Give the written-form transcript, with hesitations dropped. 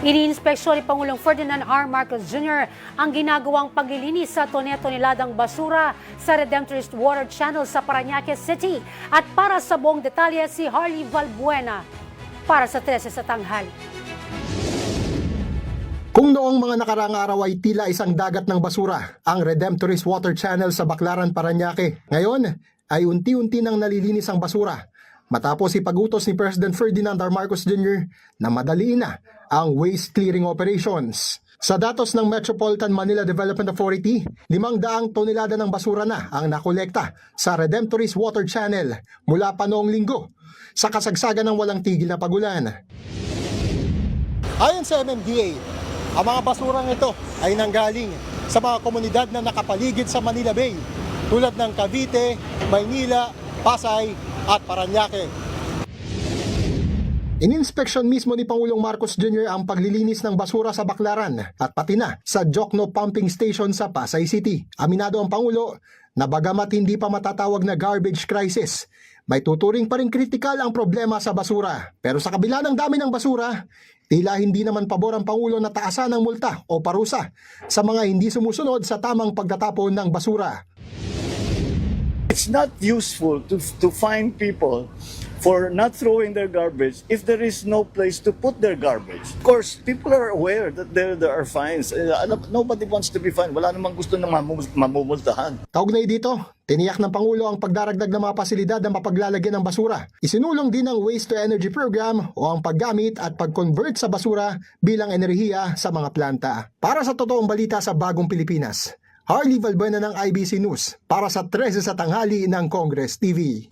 Iniinspeksyon ni Pangulong Ferdinand R. Marcos Jr. ang ginagawang paglilinis sa tone-toneladang basura sa Redemptorist Water Channel sa Parañaque City. At para sa buong detalye, si Harley Valbuena para sa 13 sa tanghali. Kung noong mga nakaraang araw ay tila isang dagat ng basura ang Redemptorist Water Channel sa Baclaran, Parañaque, ngayon ay unti-unti nang nalilinis ang basura matapos ipag-utos ni President Ferdinand R. Marcos Jr. na madaliin na ang waste clearing operations. Sa datos ng Metropolitan Manila Development Authority, 500 tonelada ng basura na ang nakolekta sa Redemptorist Water Channel mula pa noong linggo sa kasagsagan ng walang tigil na pagulan. Ayon sa MMDA, ang mga basurang ito ay nanggaling sa mga komunidad na nakapaligid sa Manila Bay tulad ng Cavite, Maynila, Pasay at Parañaque. Ininspeksyon mismo ni Pangulong Marcos Jr. ang paglilinis ng basura sa Baclaran at pati na sa Jokno Pumping Station sa Pasay City. Aminado ang Pangulo na bagamat hindi pa matatawag na garbage crisis, may tuturing pa rin kritikal ang problema sa basura. Pero sa kabila ng dami ng basura, tila hindi naman pabor ang Pangulo na taasan ng multa o parusa sa mga hindi sumusunod sa tamang pagtatapon ng basura. It's not useful to fine people for not throwing their garbage if there is no place to put their garbage. Of course, people are aware that there are fines. Nobody wants to be fined. Wala namang gusto na mamumultahan. Kaugnay dito, tiniyak ng Pangulo ang pagdaragdag ng mga pasilidad na mapaglalagyan ng basura. Isinulong din ang Waste to Energy Program o ang paggamit at pag-convert sa basura bilang enerhiya sa mga planta. Para sa totoong balita sa Bagong Pilipinas, Harley Valbuena ng IBC News para sa 13 sa tanghali ng Congress TV.